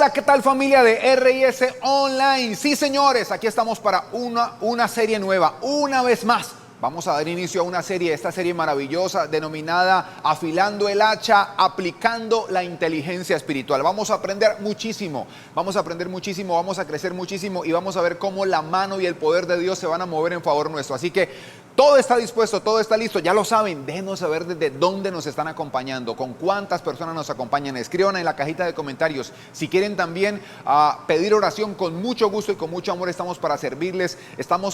Hola, ¿qué tal familia de RIS Online? Sí, señores, aquí estamos para una serie nueva. Una vez más, vamos a dar inicio a una serie, esta serie maravillosa denominada Afilando el Hacha, aplicando la inteligencia espiritual. Vamos a aprender muchísimo, vamos a crecer muchísimo y vamos a ver cómo la mano y el poder de Dios se van a mover en favor nuestro. Así que todo está dispuesto, todo está listo, ya lo saben. Déjenos saber desde dónde nos están acompañando, con cuántas personas nos acompañan. Escriban en la cajita de comentarios. Si quieren también pedir oración, con mucho gusto y con mucho amor estamos para servirles.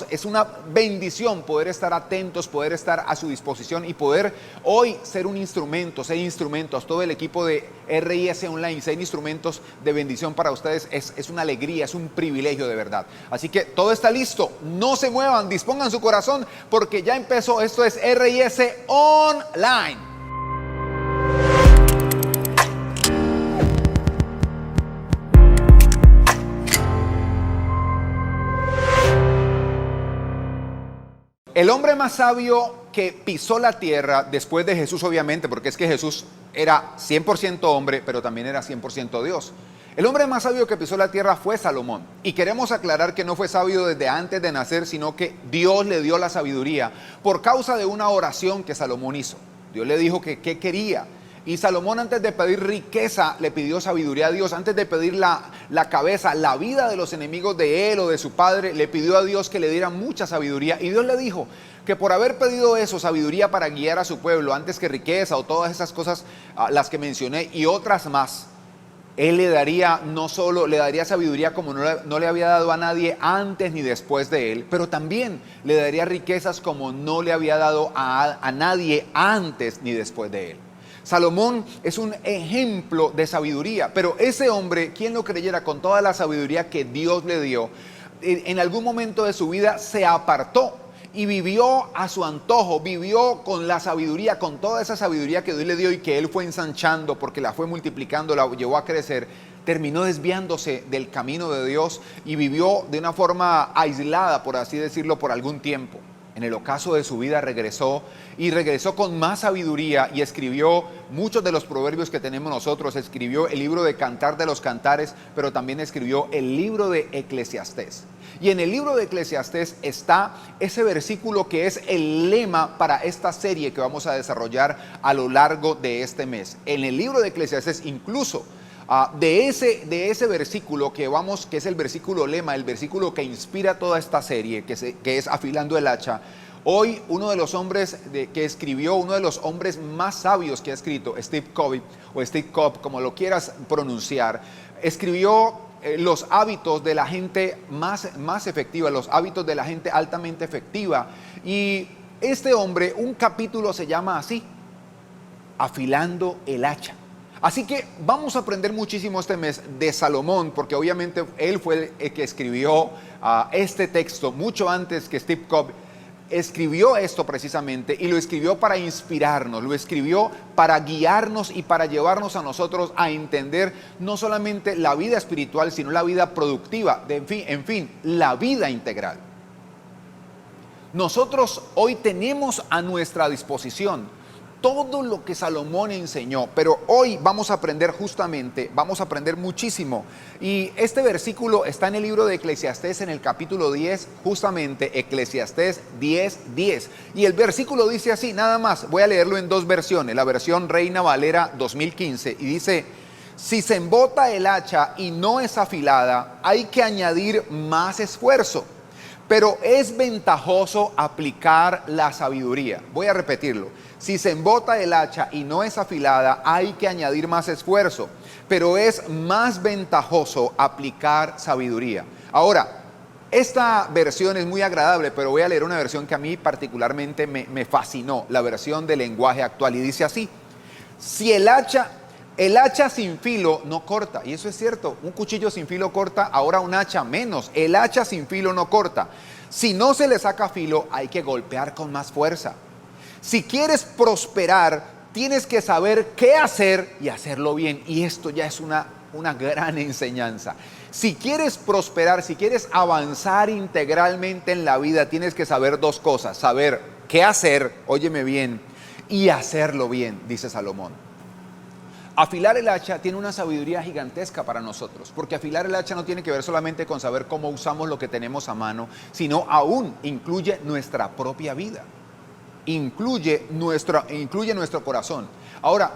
Es una bendición poder estar atentos, poder estar a su disposición y poder hoy ser instrumentos, todo el equipo de RIS Online, ser instrumentos de bendición para ustedes. Es una alegría, es un privilegio de verdad. Así que todo está listo, no se muevan, dispongan su corazón porque ya empezó. Esto es RIS Online. El hombre más sabio que pisó la tierra después de Jesús, obviamente, porque es que Jesús era 100% hombre, pero también era 100% Dios. El hombre más sabio que pisó la tierra fue Salomón. Y queremos aclarar que no fue sabio desde antes de nacer, sino que Dios le dio la sabiduría por causa de una oración que Salomón hizo. Dios le dijo que qué quería. Y Salomón, antes de pedir riqueza, le pidió sabiduría a Dios. Antes de pedir la cabeza, la vida de los enemigos de él o de su padre, le pidió a Dios que le diera mucha sabiduría. Y Dios le dijo que por haber pedido eso, sabiduría para guiar a su pueblo, antes que riqueza o todas esas cosas, las que mencioné y otras más, Él le daría, no solo le daría sabiduría como no le había dado a nadie antes ni después de él, pero también le daría riquezas como no le había dado a nadie antes ni después de él. Salomón es un ejemplo de sabiduría, pero ese hombre, quien lo creyera, con toda la sabiduría que Dios le dio, en algún momento de su vida se apartó y vivió a su antojo, vivió con la sabiduría, con toda esa sabiduría que Dios le dio y que él fue ensanchando porque la fue multiplicando, la llevó a crecer. Terminó desviándose del camino de Dios y vivió de una forma aislada, por así decirlo, por algún tiempo. En el ocaso de su vida regresó con más sabiduría y escribió muchos de los proverbios que tenemos nosotros. Escribió el libro de Cantar de los Cantares, pero también escribió el libro de Eclesiastés. Y en el libro de Eclesiastés está ese versículo que es el lema para esta serie que vamos a desarrollar a lo largo de este mes. En el libro de Eclesiastés, incluso de ese versículo que es el versículo lema, el versículo que inspira toda esta serie, que es Afilando el Hacha. Hoy uno de los hombres uno de los hombres más sabios que ha escrito, Steve Covey, o Steve Cobb, como lo quieras pronunciar, escribió los hábitos de la gente más efectiva, los hábitos de la gente altamente efectiva. Y este hombre, un capítulo se llama así, Afilando el Hacha. Así que vamos a aprender muchísimo este mes de Salomón, porque obviamente él fue el que escribió este texto mucho antes que Steve Cobb. Escribió esto precisamente y lo escribió para inspirarnos, lo escribió para guiarnos y para llevarnos a nosotros a entender no solamente la vida espiritual, sino la vida productiva, en fin, la vida integral. Nosotros hoy tenemos a nuestra disposición todo lo que Salomón enseñó, pero hoy vamos a aprender muchísimo. Y este versículo está en el libro de Eclesiastés, en el capítulo 10, justamente Eclesiastés 10:10. Y el versículo dice así, nada más, voy a leerlo en dos versiones, la versión Reina Valera 2015, y dice: si se embota el hacha y no es afilada, hay que añadir más esfuerzo, pero es ventajoso aplicar la sabiduría. Voy a repetirlo. Si se embota el hacha y no es afilada, hay que añadir más esfuerzo, pero es más ventajoso aplicar sabiduría. Ahora, esta versión es muy agradable, pero voy a leer una versión que a mí particularmente me fascinó, la versión del lenguaje actual, y dice así: si el hacha sin filo no corta, y eso es cierto, un cuchillo sin filo corta, ahora un hacha menos, el hacha sin filo no corta. Si no se le saca filo, hay que golpear con más fuerza. Si quieres prosperar, tienes que saber qué hacer y hacerlo bien. Y esto ya es una gran enseñanza. Si quieres prosperar, si quieres avanzar integralmente en la vida, tienes que saber dos cosas. Saber qué hacer, óyeme bien, y hacerlo bien, dice Salomón. Afilar el hacha tiene una sabiduría gigantesca para nosotros, porque afilar el hacha no tiene que ver solamente con saber cómo usamos lo que tenemos a mano, sino aún incluye nuestra propia vida, incluye nuestro corazón. Ahora,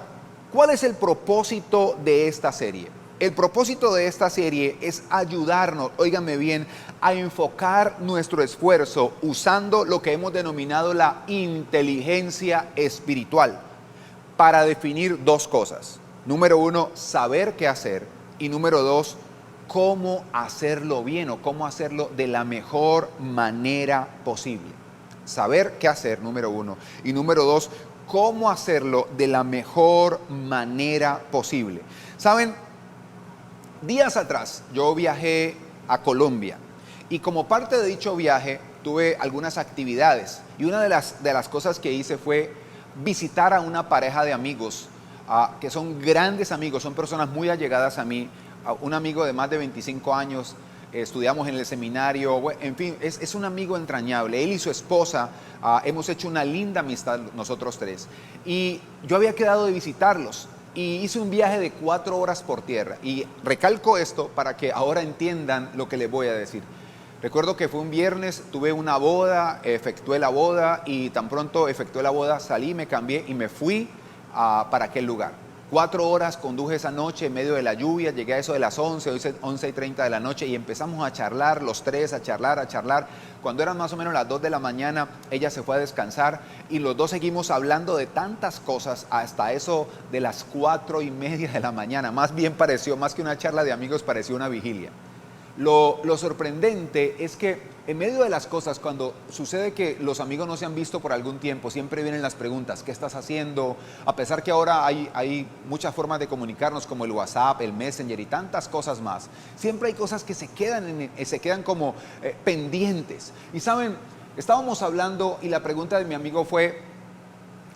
¿cuál es el propósito de esta serie? El propósito de esta serie es ayudarnos, óiganme bien, a enfocar nuestro esfuerzo usando lo que hemos denominado la inteligencia espiritual para definir dos cosas. Número uno, saber qué hacer. Y número dos, cómo hacerlo bien o cómo hacerlo de la mejor manera posible. Saber qué hacer, número uno. Y número dos, cómo hacerlo de la mejor manera posible. ¿Saben? Días atrás yo viajé a Colombia y como parte de dicho viaje tuve algunas actividades y una de las cosas que hice fue visitar a una pareja de amigos que son grandes amigos, son personas muy allegadas a mí, un amigo de más de 25 años, estudiamos en el seminario, en fin, es un amigo entrañable. Él y su esposa hemos hecho una linda amistad nosotros tres y yo había quedado de visitarlos. Y hice un viaje de 4 horas por tierra. Y recalco esto para que ahora entiendan lo que les voy a decir. Recuerdo que fue un viernes, tuve una boda, efectué la boda y tan pronto efectué la boda salí, me cambié y me fui para aquel lugar. 4 horas conduje esa noche en medio de la lluvia, llegué a eso de las 11:30 de la noche y empezamos a charlar los tres, a charlar. Cuando eran más o menos las 2 de la mañana, ella se fue a descansar y los dos seguimos hablando de tantas cosas hasta eso de las 4:30 de la mañana. Más bien pareció, más que una charla de amigos, pareció una vigilia. Lo sorprendente es que en medio de las cosas, cuando sucede que los amigos no se han visto por algún tiempo, siempre vienen las preguntas, ¿qué estás haciendo? A pesar que ahora hay muchas formas de comunicarnos como el WhatsApp, el Messenger y tantas cosas más, siempre hay cosas que se quedan como pendientes. Y saben, estábamos hablando y la pregunta de mi amigo fue,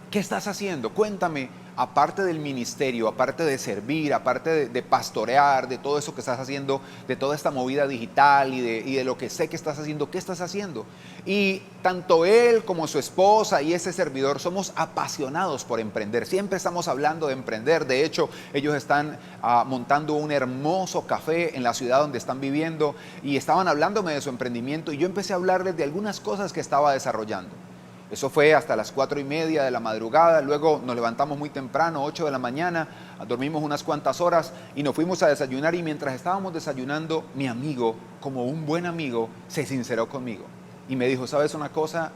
¿qué estás haciendo? Cuéntame, aparte del ministerio, aparte de servir, aparte de pastorear, de todo eso que estás haciendo, de toda esta movida digital y de lo que sé que estás haciendo, ¿qué estás haciendo? Y tanto él como su esposa y ese servidor somos apasionados por emprender. Siempre estamos hablando de emprender. De hecho, ellos están montando un hermoso café en la ciudad donde están viviendo y estaban hablándome de su emprendimiento y yo empecé a hablarles de algunas cosas que estaba desarrollando. Eso fue hasta las 4:30 de la madrugada, luego nos levantamos muy temprano, 8 de la mañana, dormimos unas cuantas horas y nos fuimos a desayunar y mientras estábamos desayunando, mi amigo, como un buen amigo, se sinceró conmigo y me dijo, ¿sabes una cosa?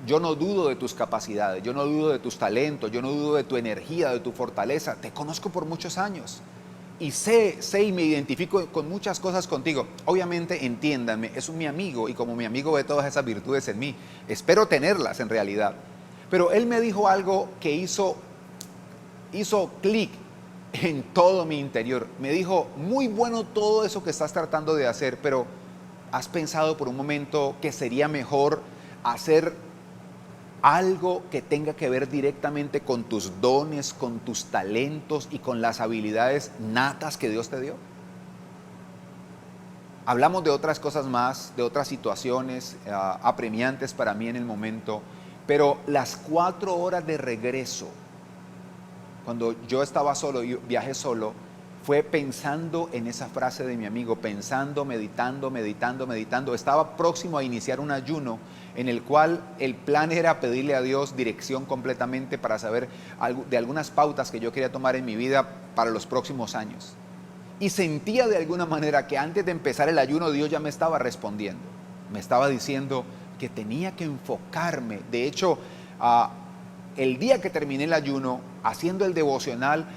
Yo no dudo de tus capacidades, yo no dudo de tus talentos, yo no dudo de tu energía, de tu fortaleza, te conozco por muchos años. Y sé y me identifico con muchas cosas contigo. Obviamente, entiéndanme, es mi amigo y como mi amigo ve todas esas virtudes en mí. Espero tenerlas en realidad. Pero él me dijo algo que hizo clic en todo mi interior. Me dijo, muy bueno todo eso que estás tratando de hacer, pero ¿has pensado por un momento que sería mejor hacer algo que tenga que ver directamente con tus dones, con tus talentos y con las habilidades natas que Dios te dio? Hablamos de otras cosas más, de otras situaciones apremiantes para mí en el momento, pero las 4 horas de regreso, cuando yo estaba solo, yo viajé solo, fue pensando en esa frase de mi amigo, pensando, meditando. Estaba próximo a iniciar un ayuno en el cual el plan era pedirle a Dios dirección completamente para saber de algunas pautas que yo quería tomar en mi vida para los próximos años. Y sentía de alguna manera que antes de empezar el ayuno Dios ya me estaba respondiendo. Me estaba diciendo que tenía que enfocarme. De hecho, el día que terminé el ayuno, haciendo el devocional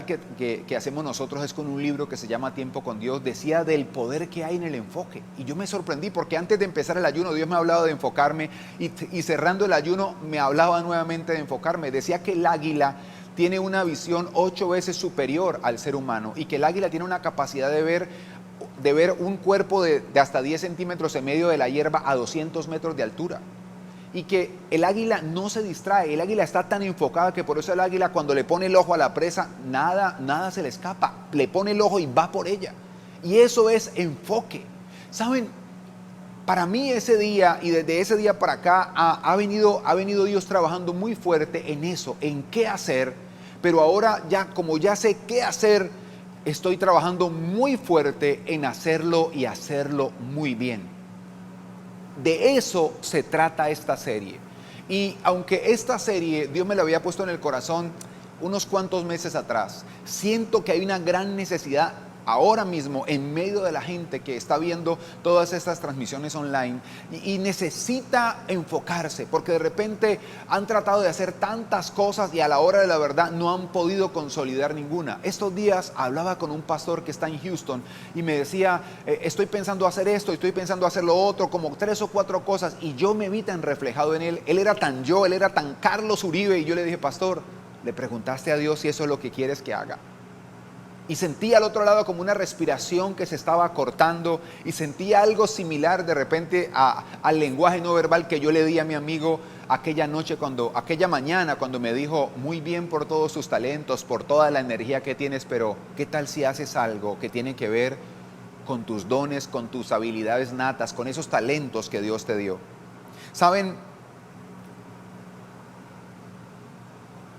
que hacemos nosotros es con un libro que se llama Tiempo con Dios, decía del poder que hay en el enfoque. Y yo me sorprendí porque antes de empezar el ayuno Dios me hablaba de enfocarme y cerrando el ayuno me hablaba nuevamente de enfocarme. Decía que el águila tiene una visión 8 veces superior al ser humano y que el águila tiene una capacidad de ver un cuerpo de hasta 10 centímetros en medio de la hierba a 200 metros de altura. Y que el águila no se distrae, el águila está tan enfocada que por eso el águila cuando le pone el ojo a la presa, nada se le escapa, le pone el ojo y va por ella. Y eso es enfoque. ¿Saben? Para mí ese día y desde ese día para acá ha venido Dios trabajando muy fuerte en eso, en qué hacer pero ahora ya como ya sé qué hacer, estoy trabajando muy fuerte en hacerlo y hacerlo muy bien. De eso se trata esta serie. Y aunque esta serie Dios me la había puesto en el corazón unos cuantos meses atrás, siento que hay una gran necesidad ahora mismo en medio de la gente que está viendo todas estas transmisiones online y necesita enfocarse, porque de repente han tratado de hacer tantas cosas y a la hora de la verdad no han podido consolidar ninguna. Estos días hablaba con un pastor que está en Houston y me decía, estoy pensando hacer esto, estoy pensando hacer lo otro, como 3 o 4 cosas, y yo me vi tan reflejado en él. Él era tan yo, él era tan Carlos Uribe, y yo le dije, pastor, ¿le preguntaste a Dios si eso es lo que quieres que haga? Y sentía al otro lado como una respiración que se estaba cortando, y sentía algo similar de repente al lenguaje no verbal que yo le di a mi amigo aquella mañana cuando me dijo, muy bien por todos tus talentos, por toda la energía que tienes, pero ¿qué tal si haces algo que tiene que ver con tus dones, con tus habilidades natas, con esos talentos que Dios te dio? ¿Saben?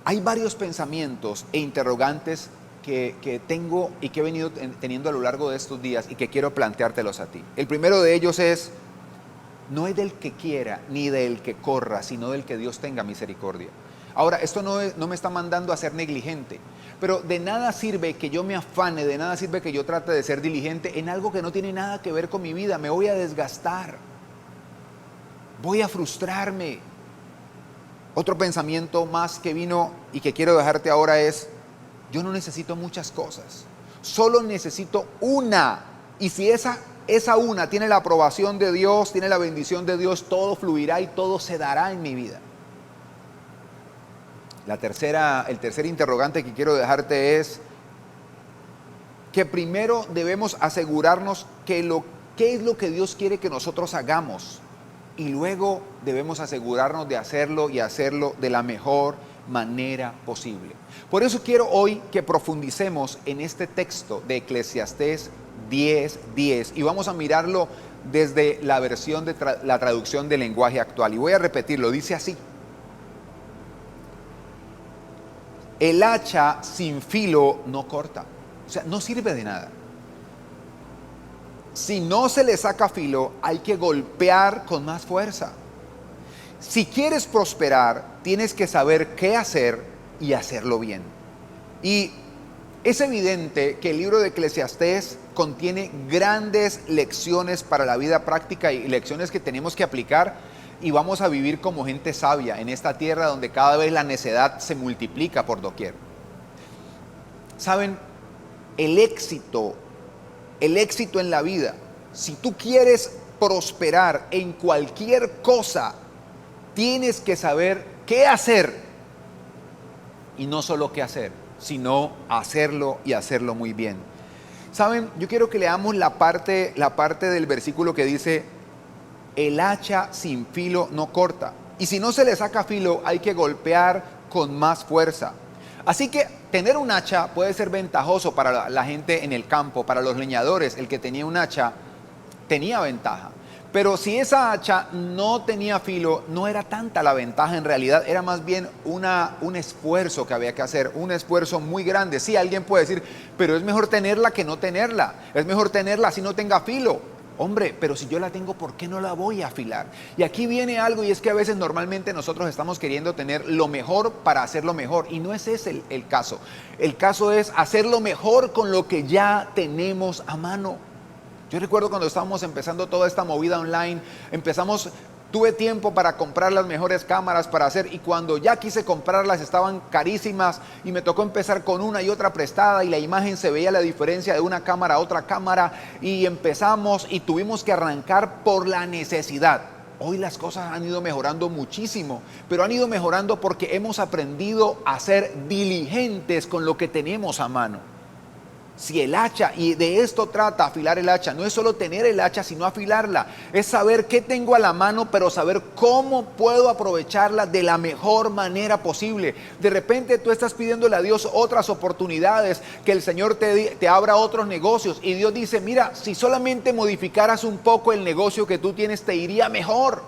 Hay varios pensamientos e interrogantes que tengo y que he venido teniendo a lo largo de estos días y que quiero planteártelos a ti. El primero de ellos es, no es del que quiera ni del que corra, sino del que Dios tenga misericordia. Ahora, esto no me está mandando a ser negligente, pero de nada sirve que yo me afane, de nada sirve que yo trate de ser diligente en algo que no tiene nada que ver con mi vida. Me voy a desgastar, voy a frustrarme. Otro pensamiento más que vino y que quiero dejarte ahora es, yo no necesito muchas cosas, solo necesito una. Y si esa una tiene la aprobación de Dios, tiene la bendición de Dios, todo fluirá y todo se dará en mi vida. El tercer interrogante que quiero dejarte es que primero debemos asegurarnos qué es lo que Dios quiere que nosotros hagamos. Y luego debemos asegurarnos de hacerlo y hacerlo de la mejor manera posible. Por eso quiero hoy que profundicemos en este texto de Eclesiastés 10:10 y vamos a mirarlo desde la versión de la traducción del lenguaje actual. Y voy a repetirlo, dice así: el hacha sin filo no corta, o sea, no sirve de nada. Si no se le saca filo, hay que golpear con más fuerza. Si quieres prosperar, tienes que saber qué hacer y hacerlo bien. Y es evidente que el libro de Eclesiastés contiene grandes lecciones para la vida práctica y lecciones que tenemos que aplicar y vamos a vivir como gente sabia en esta tierra donde cada vez la necedad se multiplica por doquier. ¿Saben? El éxito en la vida, si tú quieres prosperar en cualquier cosa, tienes que saber qué hacer, y no solo qué hacer, sino hacerlo y hacerlo muy bien. ¿Saben? Yo quiero que leamos la parte del versículo que dice, el hacha sin filo no corta, y si no se le saca filo, hay que golpear con más fuerza. Así que tener un hacha puede ser ventajoso para la gente en el campo, para los leñadores. El que tenía un hacha tenía ventaja. Pero si esa hacha no tenía filo, no era tanta la ventaja en realidad, era más bien un esfuerzo que había que hacer, un esfuerzo muy grande. Sí, alguien puede decir, pero es mejor tenerla que no tenerla, es mejor tenerla así no tenga filo. Hombre, pero si yo la tengo, ¿por qué no la voy a afilar? Y aquí viene algo, y es que a veces normalmente nosotros estamos queriendo tener lo mejor para hacerlo mejor, y no es ese el caso. El caso es hacerlo mejor con lo que ya tenemos a mano. Yo recuerdo cuando estábamos empezando toda esta movida online, tuve tiempo para comprar las mejores cámaras para hacer, y cuando ya quise comprarlas estaban carísimas y me tocó empezar con una y otra prestada y la imagen se veía la diferencia de una cámara a otra cámara, y empezamos y tuvimos que arrancar por la necesidad. Hoy las cosas han ido mejorando muchísimo, pero han ido mejorando porque hemos aprendido a ser diligentes con lo que tenemos a mano. Si el hacha, y de esto trata afilar el hacha, no es solo tener el hacha, sino afilarla. Es saber qué tengo a la mano, pero saber cómo puedo aprovecharla de la mejor manera posible. De repente tú estás pidiéndole a Dios otras oportunidades, que el Señor te abra otros negocios. Y Dios dice, mira, si solamente modificaras un poco el negocio que tú tienes, te iría mejor.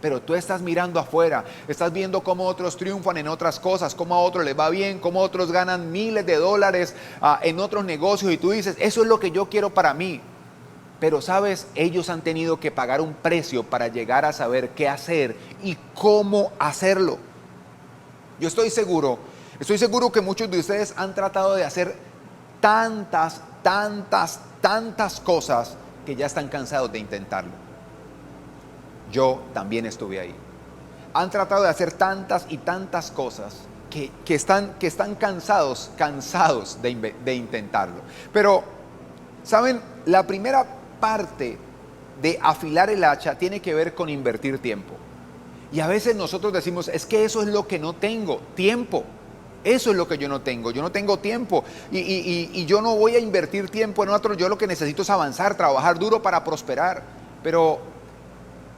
Pero tú estás mirando afuera, estás viendo cómo otros triunfan en otras cosas, cómo a otros les va bien, cómo otros ganan miles de dólares en otros negocios y tú dices, eso es lo que yo quiero para mí. Pero sabes, ellos han tenido que pagar un precio para llegar a saber qué hacer y cómo hacerlo. Yo estoy seguro que muchos de ustedes han tratado de hacer tantas cosas que ya están cansados de intentarlo. Yo también estuve ahí. Han tratado de hacer tantas y tantas cosas que están cansados de intentarlo. Pero, ¿saben? La primera parte de afilar el hacha tiene que ver con invertir tiempo. Y a veces nosotros decimos, es que eso es lo que no tengo, tiempo. Eso es lo que yo no tengo tiempo y yo no voy a invertir tiempo en otro, yo lo que necesito es avanzar, trabajar duro para prosperar. Pero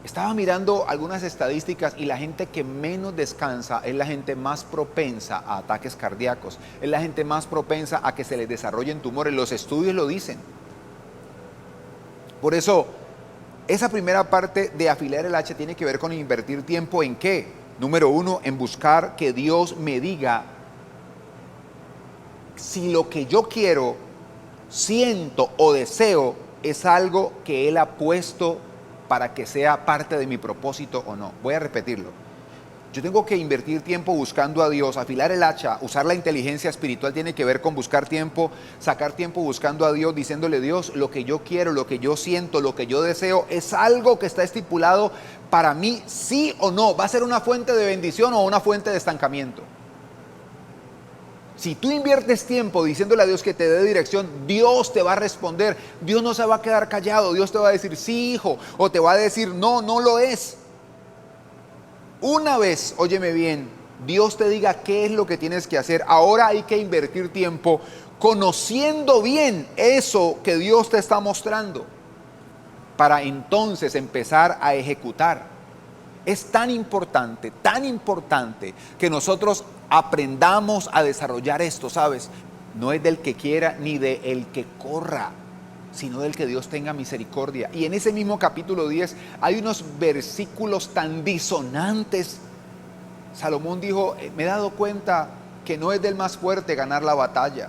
estaba mirando algunas estadísticas y la gente que menos descansa es la gente más propensa a ataques cardíacos, es la gente más propensa a que se les desarrollen tumores, los estudios lo dicen. Por eso, esa primera parte de afilar el hacha tiene que ver con invertir tiempo ¿en qué? Número 1, en buscar que Dios me diga si lo que yo quiero, siento o deseo es algo que Él ha puesto para que sea parte de mi propósito o no. Voy a repetirlo. Yo tengo que invertir tiempo buscando a Dios, afilar el hacha, usar la inteligencia espiritual tiene que ver con buscar tiempo, sacar tiempo buscando a Dios, diciéndole Dios, lo que yo quiero, lo que yo siento, lo que yo deseo, es algo que está estipulado para mí, sí o no, va a ser una fuente de bendición o una fuente de estancamiento. Si tú inviertes tiempo diciéndole a Dios que te dé dirección, Dios te va a responder, Dios no se va a quedar callado, Dios te va a decir sí hijo, o te va a decir no, no lo es. Una vez, óyeme bien, Dios te diga qué es lo que tienes que hacer, ahora hay que invertir tiempo conociendo bien eso que Dios te está mostrando para entonces empezar a ejecutar. Es tan importante que nosotros aprendamos a desarrollar esto, ¿sabes? No es del que quiera ni del que corra, sino del que Dios tenga misericordia. Y en ese mismo capítulo 10 hay unos versículos tan disonantes. Salomón dijo, me he dado cuenta que no es del más fuerte ganar la batalla,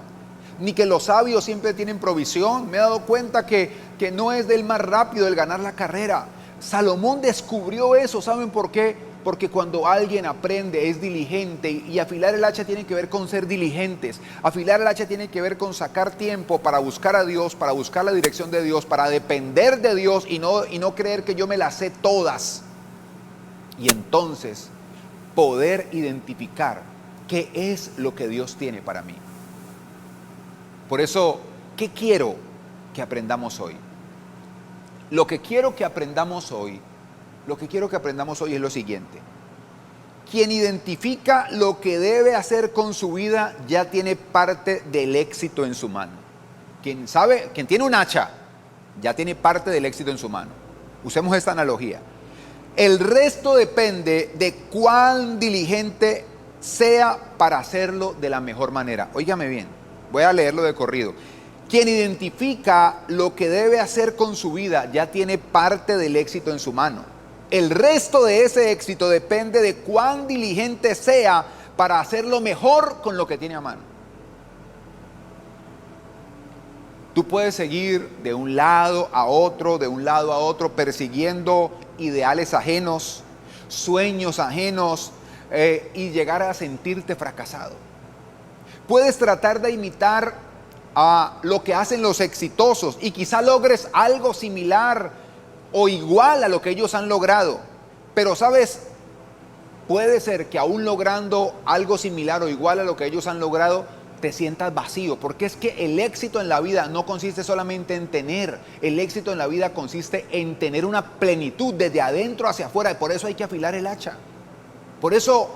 ni que los sabios siempre tienen provisión. Me he dado cuenta que no es del más rápido el ganar la carrera. Salomón descubrió eso, ¿saben por qué? Porque cuando alguien aprende, es diligente, y afilar el hacha tiene que ver con ser diligentes. Afilar el hacha tiene que ver con sacar tiempo para buscar a Dios, para buscar la dirección de Dios, para depender de Dios y no creer que yo me las sé todas. Y entonces poder identificar qué es lo que Dios tiene para mí. Por eso, ¿qué quiero que aprendamos hoy? Lo que quiero que aprendamos hoy es lo siguiente. Quien identifica lo que debe hacer con su vida ya tiene parte del éxito en su mano. Quien tiene un hacha ya tiene parte del éxito en su mano. Usemos esta analogía. El resto depende de cuán diligente sea para hacerlo de la mejor manera. Óigame bien, voy a leerlo de corrido. Quien identifica lo que debe hacer con su vida ya tiene parte del éxito en su mano. El resto de ese éxito depende de cuán diligente sea para hacerlo mejor con lo que tiene a mano. Tú puedes seguir de un lado a otro, persiguiendo ideales ajenos, sueños ajenos, y llegar a sentirte fracasado. Puedes tratar de imitar a lo que hacen los exitosos y quizá logres algo similar o igual a lo que ellos han logrado. Pero sabes, puede ser que aún logrando algo similar o igual a lo que ellos han logrado, te sientas vacío, porque es que el éxito en la vida no consiste solamente en tener, el éxito en la vida consiste en tener una plenitud desde adentro hacia afuera, y por eso hay que afilar el hacha. Por eso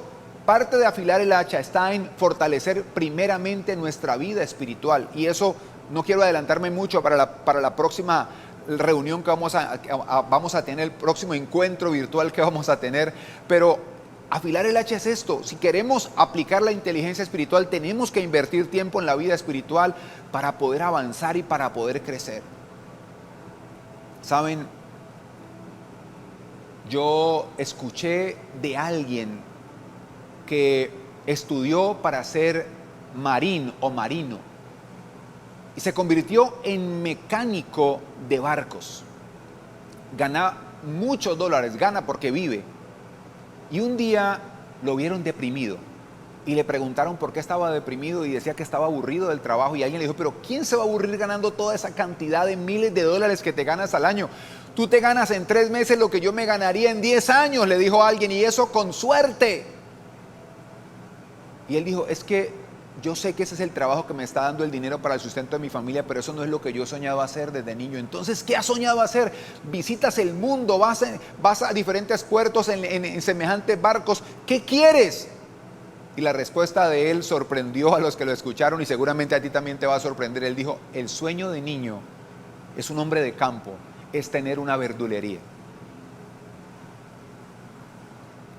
parte de afilar el hacha está en fortalecer primeramente nuestra vida espiritual, y eso no quiero adelantarme mucho para la próxima reunión que vamos a tener, el próximo encuentro virtual que vamos a tener, pero afilar el hacha es esto. Si queremos aplicar la inteligencia espiritual, tenemos que invertir tiempo en la vida espiritual para poder avanzar y para poder crecer. ¿Saben? Yo escuché de alguien que estudió para ser marín o marino y se convirtió en mecánico de barcos. Gana muchos dólares, gana porque vive. Y un día lo vieron deprimido y le preguntaron por qué estaba deprimido y decía que estaba aburrido del trabajo, y alguien le dijo, pero ¿quién se va a aburrir ganando toda esa cantidad de miles de dólares que te ganas al año? Tú te ganas en 3 meses lo que yo me ganaría en 10 años, le dijo alguien, y eso con suerte. Y él dijo, es que yo sé que ese es el trabajo que me está dando el dinero para el sustento de mi familia, pero eso no es lo que yo he soñado hacer desde niño. Entonces, ¿qué has soñado hacer? Visitas el mundo, vas a diferentes puertos en semejantes barcos. ¿Qué quieres? Y la respuesta de él sorprendió a los que lo escucharon, y seguramente a ti también te va a sorprender. Él dijo, el sueño de niño es un hombre de campo, es tener una verdulería.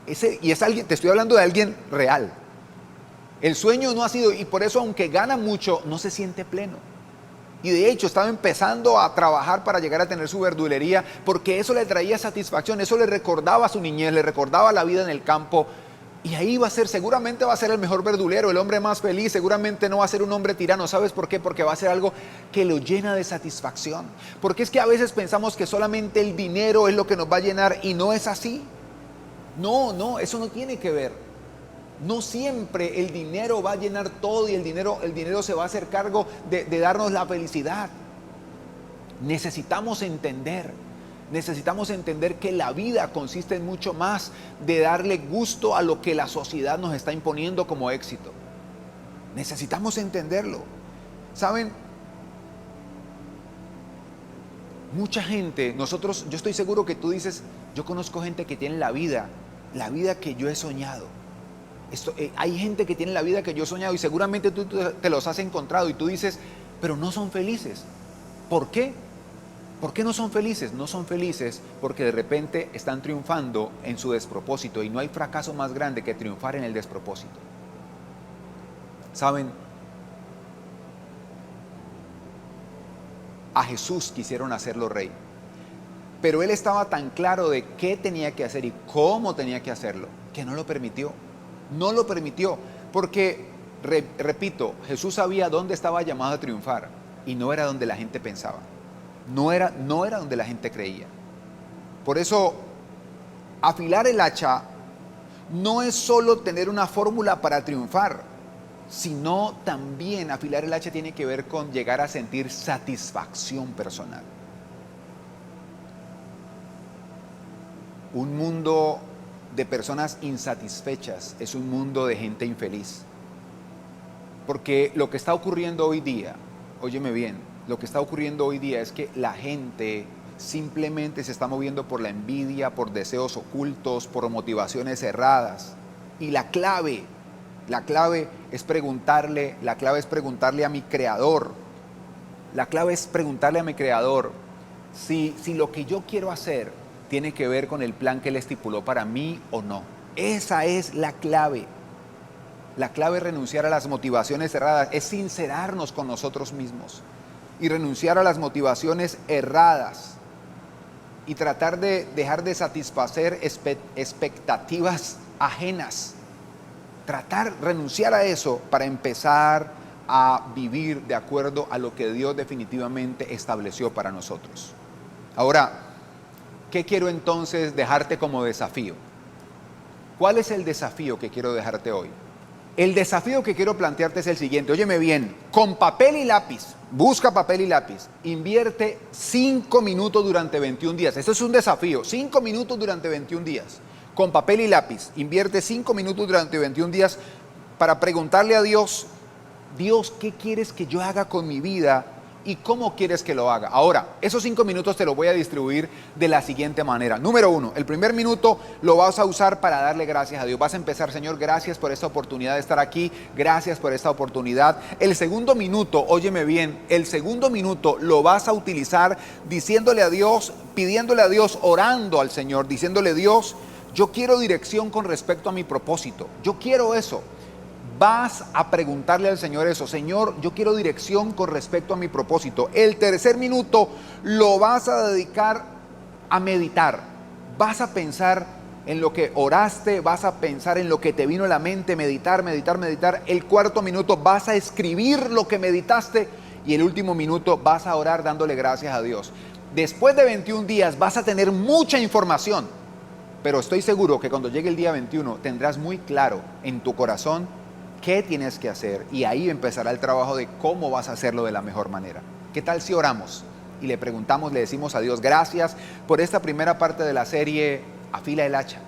Y es alguien, te estoy hablando de alguien real. El sueño no ha sido, y por eso aunque gana mucho, no se siente pleno. Y de hecho estaba empezando a trabajar para llegar a tener su verdulería, porque eso le traía satisfacción, eso le recordaba a su niñez, le recordaba la vida en el campo. Y ahí va a ser, seguramente va a ser el mejor verdulero, el hombre más feliz, seguramente no va a ser un hombre tirano. ¿Sabes por qué? Porque va a ser algo que lo llena de satisfacción. Porque es que a veces pensamos que solamente el dinero es lo que nos va a llenar, y no es así. No, eso no tiene que ver. No siempre el dinero va a llenar todo y el dinero se va a hacer cargo de darnos la felicidad. Necesitamos entender que la vida consiste en mucho más de darle gusto a lo que la sociedad nos está imponiendo como éxito. Necesitamos entenderlo. ¿Saben? Mucha gente, yo estoy seguro que tú dices, yo conozco gente que tiene la vida que yo he soñado. Hay gente que tiene la vida que yo he soñado, y seguramente tú te los has encontrado y tú dices, pero no son felices. ¿Por qué? ¿Por qué no son felices? No son felices porque de repente están triunfando en su despropósito, y no hay fracaso más grande que triunfar en el despropósito. ¿Saben? A Jesús quisieron hacerlo rey, pero él estaba tan claro de qué tenía que hacer y cómo tenía que hacerlo, que no lo permitió. No lo permitió, porque, repito, Jesús sabía dónde estaba llamado a triunfar, y no era donde la gente pensaba. No era donde la gente creía. Por eso, afilar el hacha no es solo tener una fórmula para triunfar, sino también afilar el hacha tiene que ver con llegar a sentir satisfacción personal. Un mundo de personas insatisfechas es un mundo de gente infeliz. Porque lo que está ocurriendo hoy día, óyeme bien, lo que está ocurriendo hoy día es que la gente simplemente se está moviendo por la envidia, por deseos ocultos, por motivaciones erradas. Y la clave es preguntarle a mi Creador. La clave es preguntarle a mi Creador si lo que yo quiero hacer tiene que ver con el plan que Él estipuló para mí o no. Esa es la clave. La clave es renunciar a las motivaciones erradas, es sincerarnos con nosotros mismos y renunciar a las motivaciones erradas y tratar de dejar de satisfacer expectativas ajenas. Renunciar a eso para empezar a vivir de acuerdo a lo que Dios definitivamente estableció para nosotros. Ahora, ¿qué quiero entonces dejarte como desafío? ¿Cuál es el desafío que quiero dejarte hoy? El desafío que quiero plantearte es el siguiente. Óyeme bien, con papel y lápiz, busca papel y lápiz, invierte 5 minutos durante 21 días. Eso es un desafío, 5 minutos durante 21 días. Con papel y lápiz, invierte 5 minutos durante 21 días para preguntarle a Dios, Dios, ¿qué quieres que yo haga con mi vida? ¿Y cómo quieres que lo haga? Ahora, esos 5 minutos te los voy a distribuir de la siguiente manera. Número 1, el primer minuto lo vas a usar para darle gracias a Dios. Vas a empezar, Señor, gracias por esta oportunidad de estar aquí. Gracias por esta oportunidad. El segundo minuto, óyeme bien, el segundo minuto lo vas a utilizar diciéndole a Dios, pidiéndole a Dios, orando al Señor, diciéndole, Dios, yo quiero dirección con respecto a mi propósito. Yo quiero eso. Vas a preguntarle al Señor eso. Señor, yo quiero dirección con respecto a mi propósito. El tercer minuto lo vas a dedicar a meditar. vas a pensar en lo que oraste, vas a pensar en lo que te vino a la mente, meditar. El cuarto minuto vas a escribir lo que meditaste y el último minuto vas a orar dándole gracias a Dios. Después de 21 días vas a tener mucha información, pero estoy seguro que cuando llegue el día 21 tendrás muy claro en tu corazón qué tienes que hacer y ahí empezará el trabajo de cómo vas a hacerlo de la mejor manera. ¿Qué tal si oramos y le preguntamos, le decimos a Dios, gracias por esta primera parte de la serie Afila el hacha,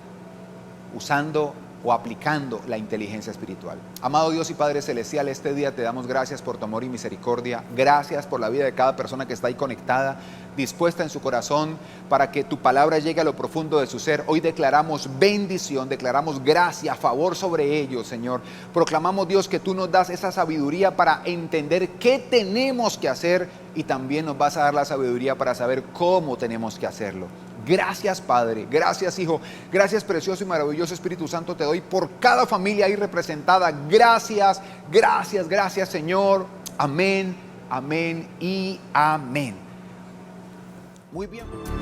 usando o aplicando la inteligencia espiritual? Amado Dios y Padre Celestial, este día te damos gracias por tu amor y misericordia. Gracias por la vida de cada persona que está ahí conectada, dispuesta en su corazón para que tu palabra llegue a lo profundo de su ser. Hoy declaramos bendición, declaramos gracia, favor sobre ellos, Señor. Proclamamos, Dios, que tú nos das esa sabiduría para entender qué tenemos que hacer y también nos vas a dar la sabiduría para saber cómo tenemos que hacerlo. Gracias, Padre, gracias, Hijo, gracias, precioso y maravilloso Espíritu Santo, te doy por cada familia ahí representada. Gracias, Señor. Amén, amén y amén. Muy bien.